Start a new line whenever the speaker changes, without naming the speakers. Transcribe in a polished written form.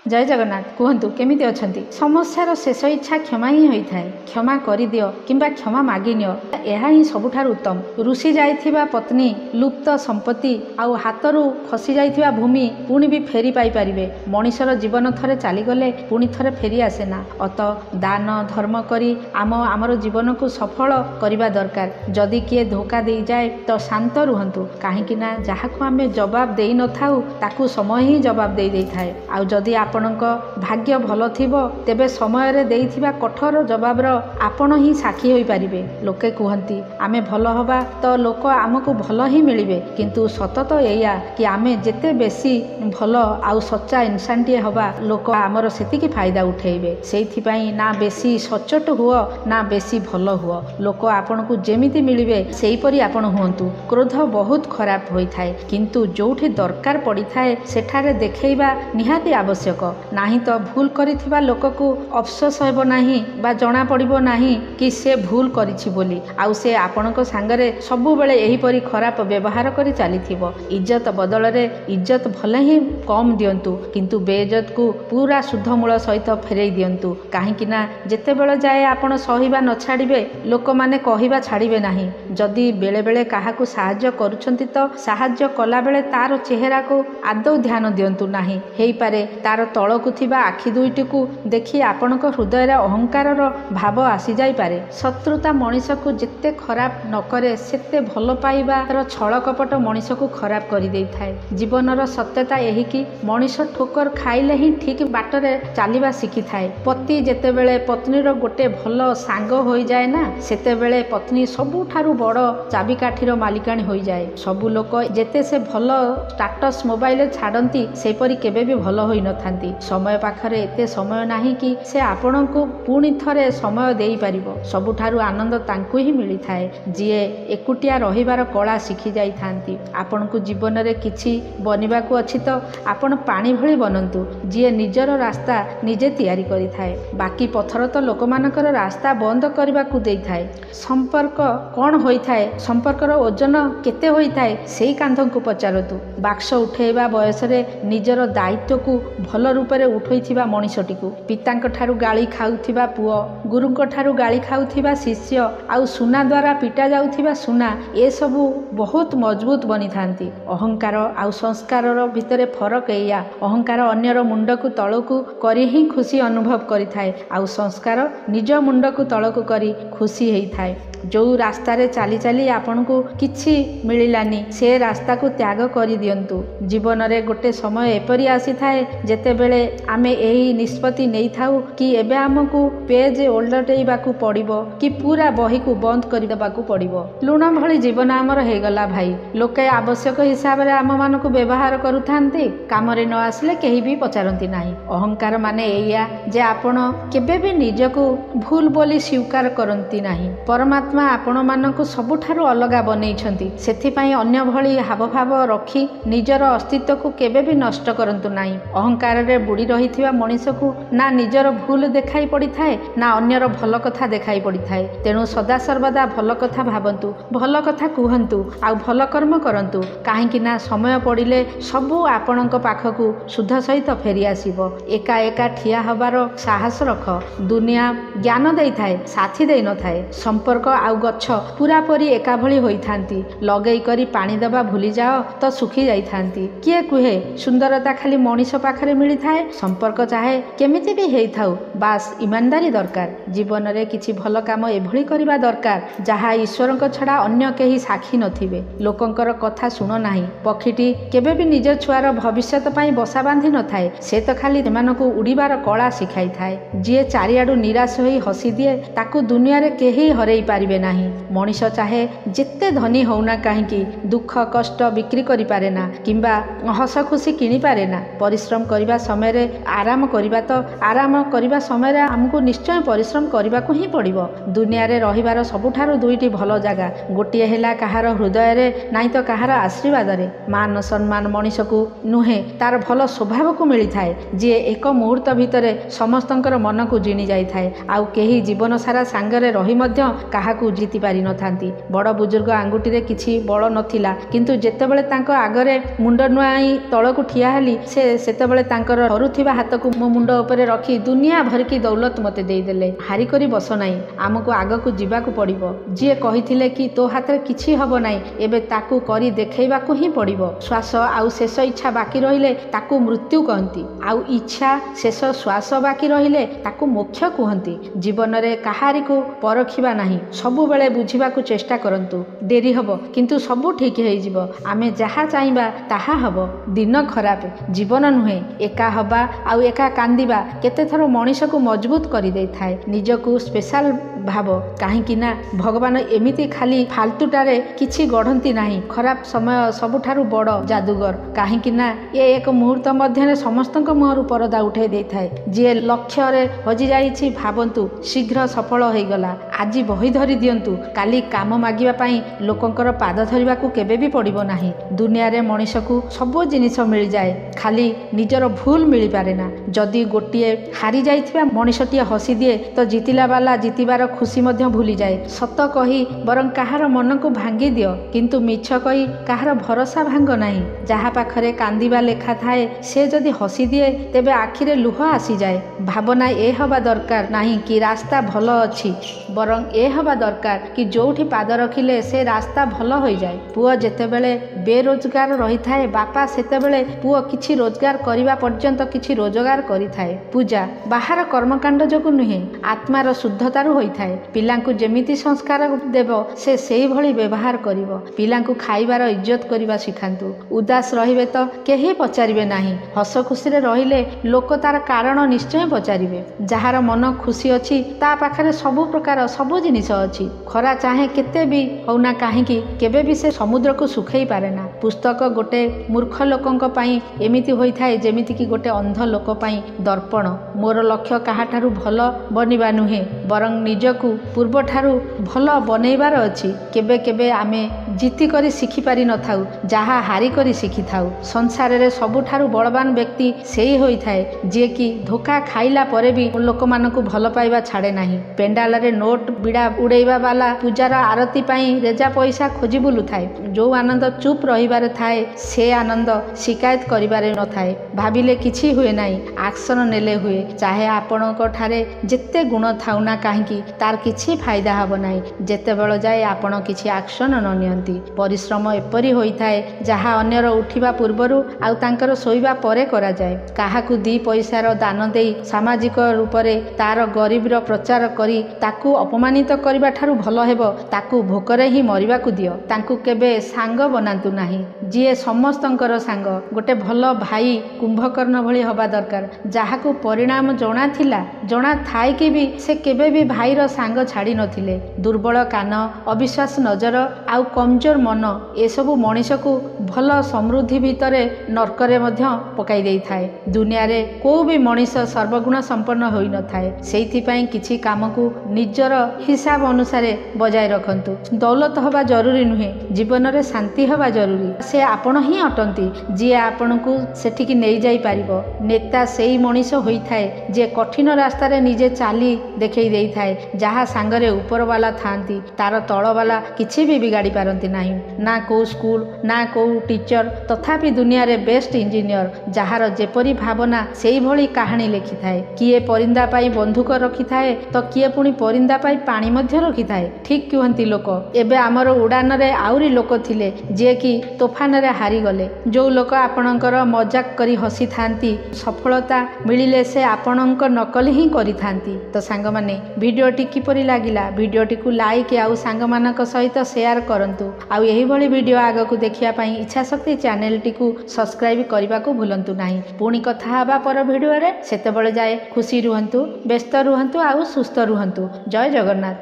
जय जगन्नाथ कहतु केमिति अछंती। समस्यार शेष इच्छा क्षमा ही होता है। क्षमा कर दियो किंबा क्षमा मागी नियो, यह ही सबुठार उत्तम। रुषि जाइथिबा पत्नी, लुप्त संपत्ति आउ हातरू खसी जाइथिबा भूमि पुणी भी फेरी पाई परिबे। मनिषर जीवन थरे चलीगले पुणी थरे फेरी आसेना। अत दान धर्म करी आमर जीवन को सफल करने दरकार। जदि किए धोखा दे जाए तो शांत रुहंतु, कहीं जहाँ को आम जवाब दे न थाउ ताकू समय ही जवाब दे दे थाए। आउ जदि आपणक भाग्य भल थिबो तेबे समय रे देइथिबा कठोर जवाबर आपण ही साक्षी होई परिबे। लोके कहती आमे भल हबा तो लोक आमको भल ही मिलिबे, किंतु सत तो एया कि आमे जेते बेसी भल आउ सच्चा इंसानटीए हबा लोक आमर सेतिकी फायदा उठेइबे। सेइथिपाई ना बेसी सचोट हुओ ना बेसी भल हुओ, लोक आपणको जेमिति मिलिबे सेहीपरि आपण हुअन्तु। क्रोध बहुत खराब होइथाए, किंतु जोठी दरकार पड़िथाए सेठारे देखेइबा निहाती आवश्यक। नाही तो भूल करिथिबा लोकକୁ अफसोस हेबो नाही बा जणा पड़िबो नाही कि से भूल करिछि बोली, आउ से आपणको सांगरे सबु बेले एही परि खराब व्यवहार करि चालिथिबो। इज्जत बदलरे इज्जत भले ही कम दियंतु, किंतु बेइज्जत को पूरा शुद्ध मूल सहित फेरई दियंतु। काहेकि ना जेते बेले जाए आपण सहिबा न छाड़िबे लोक माने कहिबा छाड़िबे नाही। जदि बेले बेले काहाकू साहाय्य करूछंती तो साहाय्य कला बेले तार चेहरा को आदौ ध्यान दियंतु नाही। हेई पारे तार तळकू थिबा आखि दुईटी को देखि आपणक हृदय अहंकार भाव आसी जाई पारे। शत्रुता मनीष को जिते खराब न करे सेते भल पाइबार छल कपट मनीष को खराब कर दे थाए। जीवनर सत्यता यही कि मनीष ठोकर खाइले ही ठीक बाटरे चलवा शिखी थाए। पति जेतेबेले पत्नीर गोटे भल सांग हो जाए ना, सेतेबेले पत्नी सबुठारु बड़ चाबिकाठीर मालिकाणी हो जाए। सबु लोक जेते से भल स्टाटस मोबाइल छाड़ती सेपरी केबे भी भल होई न थांती। समय पाखरे एते समय नाही कि से आपणको पुणी थरे समय देई परिबो। सबुठारु आनंद तांकु ही मिली थाए जिए एकुटिया रहिबार कला शिखी जाई थांती। आपणको जीवन रे किछि बनिबाकू अछि तो आपण पानी भली बनंतु, जिए निजर रास्ता निजे तैयारी करि थाए। बाकी पथर तो लोकमानकर रास्ता बंद करबाकू देई थाए। संपर्क कोन होई थाए, संपर्कर ओजन केते होई थाए सेई कांधंकू पचारतु। बाक्स उठेबा बयस रे निजर दायित्व को भल रूपरे उठैथिबा मनीषटीकू, पितांक ठारू गाली खाउथिबा पुओ, गुरुंक ठारू गाली खाउथिबा शिष्य आउ सुना द्वारा पिटा जाउथिबा सुना, ए सबु बहुत मजबूत बनी थांती। अहंकार आउ संस्कारर भितरे फरक एया। अहंकार अन्यर मुंडकू तळकू करी ही खुशी अनुभव करिथाए, आउ संस्कार निज मुंडकू तळकू करी खुशी हेई थाए। जो रास्ता रे चाली चाली आपन को किछि मिलिलानी से रास्ता को त्याग करि दियंतु। जीवन रे गोटे समय एपरि आसी थाए जेते बेले आमे एही निष्पत्ति नै थाउ कि एबे हमकु पेज ओल्डटेइबाकू पड़िबो कि पूरा बही को बंद करि देबाकू पड़िबो। लुण भली जीवन आमर हे गला भाई। लोके आवश्यक हिसाब रे आम मानकू व्यवहार करूथांती, काम रे न आसले केही भी पचारंती नाही। अहंकार माने एया जे आपण केबे भी निजको भूल बोली स्वीकार करंती नाही। परमात्मा आपण मानकू सबुठारु अलगा बनेइछंती, सेथिपाई अन्य भली हावभाव रखी निजर अस्तित्व को केबे भी नष्ट करंतु नाही। अहंकार रे बुड़ी रहिथिबा मनीष को ना निजर भूल देखाई पड़ी थाए ना अन्यर भल कथा देखाई पड़ी थाए। तेणु सदा सर्वदा भल कथा भावंतु, भल कथा कुहंतु आउ भल कर्म करंतु, काहेकि ना समय पड़िले सबु आपणक पाखकू शुद्ध सहित फेरी आसीबो। एका एका ठिया हबार साहस रख। दुनिया ज्ञान देई थाए, साथी देई न थाए। संपर्क आउ गछ पूरा परी एका भली होई थांती। लगेई करी पानी दबा भूली जाओ तो सुखी जाई थांती। किए कुहे सुंदरता खाली मनीष पाखरे मिली थाए। संपर्क चाहे केमिति भी हेई थाउ, बास ईमानदारी दरकार। जीवन रे किछि भल काम एभली करिबा दरकार जहा ईश्वरक छड़ा अन्य केही साक्षी नथिबे। लोकंकर कथा सुन नाही। पक्षीटी केबे भी निज छुआर भविष्यत पई बसा बांधी न थाए, से तो खाली सेमानकू उड़ीबार कला शिखाई थाए। जिए चारिआडू निराश होई हसी दिए ताकू दुनिया रे केही हरेई पारिबे नाही। मनीष चाहे जेते धनी होउना काहेकि दुख कष्ट बिक्री करि पारे ना किंबा हस खुशी किनी पारे ना। परिश्रम करिबा समय रे आराम करिबा तो आराम करिबा समय रे हमकू निश्चय परिश्रम करिबाकू ही पड़िबो। दुनिया रे रहिबार सबुठारु दुईटी भल जागा, गोटिए हेला काहार हृदय रे नाही तो काहार आशीर्वाद रे। मान सम्मान मनीष को नुहे तार भल स्वभाव को मिली थाए, जे एक मुहूर्त भितरे समस्तंकर मन को जिणी जाई थाए। आउ केही जीवन सारा सांगरे रही मध्य काहाकू जीति पारि न थांती। बड़ बुजुर्ग आंगुठी रे किछि बड़ नथिला, किंतु जेतेबेले तांको आगरे मुंड नुआई तळकू ठिया हेली से सेतेबेले तांकर ତାଙ୍କର ଧରୁଥିବା ହାତକୁ ମୋ ମୁଣ୍ଡ ଉପରେ ରଖି ଦୁନିଆ ଭରିକି ଦୌଲତ ମୋତେ ଦେଇଦେଲେ। ହାରିକରି ବସ ନାହିଁ, ଆମକୁ ଆଗକୁ ଯିବାକୁ ପଡ଼ିବ। ଯିଏ କହିଥିଲେ କି ତୋ ହାତରେ କିଛି ହେବ ନାହିଁ, ଏବେ ତାକୁ କରି ଦେଖେଇବାକୁ ହିଁ ପଡ଼ିବ। ଶ୍ୱାସ ଆଉ ଶେଷ ଇଚ୍ଛା ବାକି ରହିଲେ ତାକୁ ମୃତ୍ୟୁ କହନ୍ତି, ଆଉ ଇଚ୍ଛା ଶେଷ ଶ୍ୱାସ ବାକି ରହିଲେ ତାକୁ ମୋକ୍ଷ କୁହନ୍ତି। ଜୀବନରେ କାହାରିକୁ ପରଖିବା ନାହିଁ, ସବୁବେଳେ ବୁଝିବାକୁ ଚେଷ୍ଟା କରନ୍ତୁ। ଡେରି ହେବ କିନ୍ତୁ ସବୁ ଠିକ୍ ହେଇଯିବ। ଆମେ ଯାହା ଚାହିଁବା ତାହା ହେବ। ଦିନ ଖରାପ, ଜୀବନ ନୁହେଁ। ଏକା ହବା ଆଉ ଏକା କାନ୍ଦିବା କେତେଥର ମଣିଷକୁ ମଜବୁତ କରିଦେଇଥାଏ। ନିଜକୁ ସ୍ପେଶାଲ ଭାବ, କାହିଁକି ନା ଭଗବାନ ଏମିତି ଖାଲି ଫାଲତୁଟାରେ କିଛି ଗଢ଼ନ୍ତି ନାହିଁ। ଖରାପ ସମୟ ସବୁଠାରୁ ବଡ଼ ଯାଦୁଗର, କାହିଁକି ନା ଏକ ମୁହୂର୍ତ୍ତ ମଧ୍ୟରେ ସମସ୍ତଙ୍କ ମୁହଁରୁ ପରଦା ଉଠାଇ ଦେଇଥାଏ। ଯିଏ ଲକ୍ଷ୍ୟରେ ହଜିଯାଇଛି ଭାବନ୍ତୁ ଶୀଘ୍ର ସଫଳ ହୋଇଗଲା। ଆଜି ବହି ଧରି ଦିଅନ୍ତୁ, କାଲି କାମ ମାଗିବା ପାଇଁ ଲୋକଙ୍କର ପାଦ ଧରିବାକୁ କେବେ ବି ପଡ଼ିବ ନାହିଁ। ଦୁନିଆରେ ମଣିଷକୁ ସବୁ ଜିନିଷ ମିଳିଯାଏ, ଖାଲି ନିଜର ଭୁଲ ମିଳିପାରେ ନା। ଯଦି ଗୋଟିଏ ହାରି ଯାଇଥିବା ମଣିଷଟିଏ ହସିଦିଏ ତ ଜିତିଲା ବାଲା ଜିତିବାର ଖୁସି ମଧ୍ୟ ଭୁଲିଯାଏ। ସତ କହି ବରଂ କାହାର ମନକୁ ଭାଙ୍ଗି ଦିଅ, କିନ୍ତୁ ମିଛ କହି କାହାର ଭରସା ଭାଙ୍ଗ ନାହିଁ। ଯାହା ପାଖରେ କାନ୍ଦିବା ଲେଖା ଥାଏ ସେ ଯଦି ହସିଦିଏ ତେବେ ଆଖିରେ ଲୁହ ଆସିଯାଏ। ଭାବନା ଏ ହେବା ଦରକାର ନାହିଁ କି ରାସ୍ତା ଭଲ ଅଛି, ବରଂ ଏ ହେବା ଦରକାର କି ଯେଉଁଠି ପାଦ ରଖିଲେ ସେ ରାସ୍ତା ଭଲ ହୋଇଯାଏ। ପୁଅ ଯେତେବେଳେ ବେରୋଜଗାର ରହିଥାଏ, ବାପା ସେତେବେଳେ ପୁଅ କିଛି ରୋଜଗାର କରିବା ପର୍ଯ୍ୟନ୍ତ କିଛି ରୋଜଗାର କରିଥାଏ। ପୂଜା ବାହାର କର୍ମକାଣ୍ଡ ଯୋଗୁଁ ନୁହେଁ, ଆତ୍ମାର ଶୁଦ୍ଧତାରୁ ହୋଇଥାଏ। ପିଲାଙ୍କୁ ଯେମିତି ସଂସ୍କାର ଦେବ ସେ ସେଇଭଳି ବ୍ୟବହାର କରିବ। ପିଲାଙ୍କୁ ଖାଇବାର ଇଜ୍ଜତ କରିବା ଶିଖାନ୍ତୁ। ଉଦାସ ରହିବେ ତ କେହି ପଚାରିବେ ନାହିଁ, ହସ ଖୁସିରେ ରହିଲେ ଲୋକ ତାର କାରଣ ନିଶ୍ଚୟ ପଚାରିବେ। ଯାହାର ମନ ଖୁସି ଅଛି ତା ପାଖରେ ସବୁ ପ୍ରକାର ସବୁ ଜିନିଷ ଅଛି। ଖରା ଚାହେଁ କେତେ ବି ହଉନା କାହିଁକି କେବେ ବି ସେ ସମୁଦ୍ରକୁ ଶୁଖେଇ ପାରେ ନା। ପୁସ୍ତକ ଗୋଟେ ମୂର୍ଖ ଲୋକଙ୍କ ପାଇଁ ଏମିତି ହୋଇଥାଏ ଯେମିତିକି ଗୋଟେ ଅନ୍ଧ ଲୋକ ପାଇଁ ଦର୍ପଣ। ମୋର ଲକ୍ଷ୍ୟ କାହାଠାରୁ ଭଲ ବନିବା ନୁହେଁ, ବରଂ ନିଜକୁ ପୂର୍ବଠାରୁ ଭଲ ବନେଇବାର ଅଛି। କେବେ କେବେ ଆମେ ଜିତିକରି ଶିଖିପାରି ନଥାଉ, ଯାହା ହାରିକରି ଶିଖିଥାଉ। ସଂସାରରେ ସବୁଠାରୁ ବଳବାନ ବ୍ୟକ୍ତି ସେଇ ହୋଇଥାଏ ଯିଏକି ଧୋକା ଖାଇଲା ପରେ ବି ଲୋକମାନଙ୍କୁ ଭଲ ପାଇବା ଛାଡ଼େ ନାହିଁ। ପେଣ୍ଡାଲରେ ନୋଟ ବିଡ଼ା ଉଡ଼େଇବା ବାଲା ପୂଜାର ଆରତି ପାଇଁ ରେଜା ପଇସା ଖୋଜି ବୁଲୁଥାଏ। ଯେଉଁ ଆନନ୍ଦ ଚୁପ୍ ରହିବାରେ ଥାଏ ସେ ଆନନ୍ଦ ଶିକାୟତ କରିବାରେ ନଥାଏ। ଭାବିଲେ କିଛି ହୁଏ ନାହିଁ, ଆକ୍ସନ ନେଲେ ହୁଏ। ଚାହେ ଆପଣଙ୍କ ଠାରେ ଯେତେ ଗୁଣ ଥାଉ ନା କାହିଁକି ତାର କିଛି ଫାଇଦା ହେବ ନାହିଁ ଯେତେବେଳେ ଯାଏ ଆପଣ କିଛି ଆକ୍ସନ ନ ନିଅନ୍ତି। ପରିଶ୍ରମ ଏପରି ହୋଇଥାଏ ଯାହା ଅନ୍ୟର ଉଠିବା ପୂର୍ବରୁ ଆଉ ତାଙ୍କର ଶୋଇବା ପରେ କରାଯାଏ। କାହାକୁ 2 ପଇସାର ଦାନ ଦେଇ ସାମାଜିକ ରୂପରେ ତାର ଗରିବର ପ୍ରଚାର କରି ତାକୁ ଅପମାନିତ କରିବା ଠାରୁ ଭଲ ହେବ ତାକୁ ଭୋକରେ ହିଁ ମରିବାକୁ ଦିଅ। ତାଙ୍କୁ କେବେ ସାଙ୍ଗ ବନାନ୍ତୁ ନାହିଁ, ଯିଏ ସମସ୍ତଙ୍କର ସାଙ୍ଗ। ଗୋଟେ ଭଲ ଭାଇ କୁମ୍ଭକର୍ଣ୍ଣ ଭଳି ହେବା ଦରକାର, ଯାହାକୁ ପରିଣାମ ଜଣାଥିଲା, ଜଣା ଥାଇକି ବି ସେ କେବେ ବି ଭାଇର ସାଙ୍ଗ ଛାଡ଼ି ନଥିଲେ। ଦୁର୍ବଳ କାନ, ଅବିଶ୍ୱାସ ନଜର ଆଉ କମଜୋର ମନ ଏସବୁ ମଣିଷକୁ ଭଲ ସମୃଦ୍ଧି ଭିତରେ ନର୍କରେ ମଧ୍ୟ ପକାଇ ଦେଇଥାଏ। ଦୁନିଆରେ କୋଉ ବି ମଣିଷ ସର୍ବଗୁଣ ସମ୍ପନ୍ନ ହୋଇନଥାଏ। ସେଇଥିପାଇଁ କିଛି କାମକୁ ନିଜର ହିସାବ ଅନୁସାରେ ବଜାୟ ରଖନ୍ତୁ। ଦୌଲତ ହେବା ଜରୁରୀ ନୁହେଁ, ଜୀବନରେ ଶାନ୍ତି ହେବା ଜରୁରୀ। ସେ ଆପଣ ହିଁ ଅଟନ୍ତି ଯିଏ ଆପଣଙ୍କୁ ସେଠିକି ନେଇଯାଇପାରିବ। ନେତା ସେଇ ମଣିଷ ହୋଇଥାଏ ଯିଏ କଠିନ ରାସ୍ତାରେ ନିଜେ ଚାଲି ଦେଖେଇ ଦେଇଥାଏ। ଯାହା ସାଙ୍ଗରେ ଉପରବାଲା ଥାଆନ୍ତି ତାର ତଳବାଲା କିଛି ବି ବିଗାଡ଼ି ପାରନ୍ତି ନାହିଁ। ନା କୋଉ ସ୍କୁଲ, ନା କୋଉ ଟିଚର, ତଥାପି ଦୁନିଆରେ ବେଷ୍ଟ ଇଞ୍ଜିନିୟର। ଯାହାର ଯେପରି ଭାବନା ସେଇଭଳି କାହାଣୀ ଲେଖିଥାଏ। କିଏ ପରିନ୍ଦା ପାଇଁ ବନ୍ଧୁକ ରଖିଥାଏ ତ କିଏ ପୁଣି ପରିନ୍ଦା ପାଇଁ ପାଣି ମଧ୍ୟ ରଖିଥାଏ। ଠିକ୍ କୁହନ୍ତି ଲୋକ। ଏବେ ଆମର ଉଡ଼ାନରେ ଆହୁରି ଲୋକ ଥିଲେ ଯିଏକି ତୋଫାନରେ ହାରିଗଲେ। ଯେଉଁ ଲୋକ ଆପଣଙ୍କର ମଜାକ କରି ହସିଥାନ୍ତି, ସଫଳତା ମିଳିଲେ ସେ ଆପଣଙ୍କ ନକଲ ହିଁ କରିଥାନ୍ତି। ତ ସାଙ୍ଗମାନେ ଭିଡ଼ିଓଟି କିପରି ଲାଗିଲା? ଭିଡ଼ିଓଟିକୁ ଲାଇକ୍ ଆଉ ସାଙ୍ଗମାନଙ୍କ ସହିତ ସେୟାର କରନ୍ତୁ। ଆଉ ଏହିଭଳି ଭିଡ଼ିଓ ଆଗକୁ ଦେଖିବା ପାଇଁ ଇଚ୍ଛାଶକ୍ତି ଚ୍ୟାନେଲଟିକୁ ସବସ୍କ୍ରାଇବ କରିବାକୁ ଭୁଲନ୍ତୁ ନାହିଁ। ପୁଣି କଥା ହେବା ପର ଭିଡ଼ିଓରେ, ସେତେବେଳେ ଯାଏ ଖୁସି ରୁହନ୍ତୁ, ବ୍ୟସ୍ତ ରୁହନ୍ତୁ ଆଉ ସୁସ୍ଥ ରୁହନ୍ତୁ। ଜୟ ଜଗନ୍ନାଥ।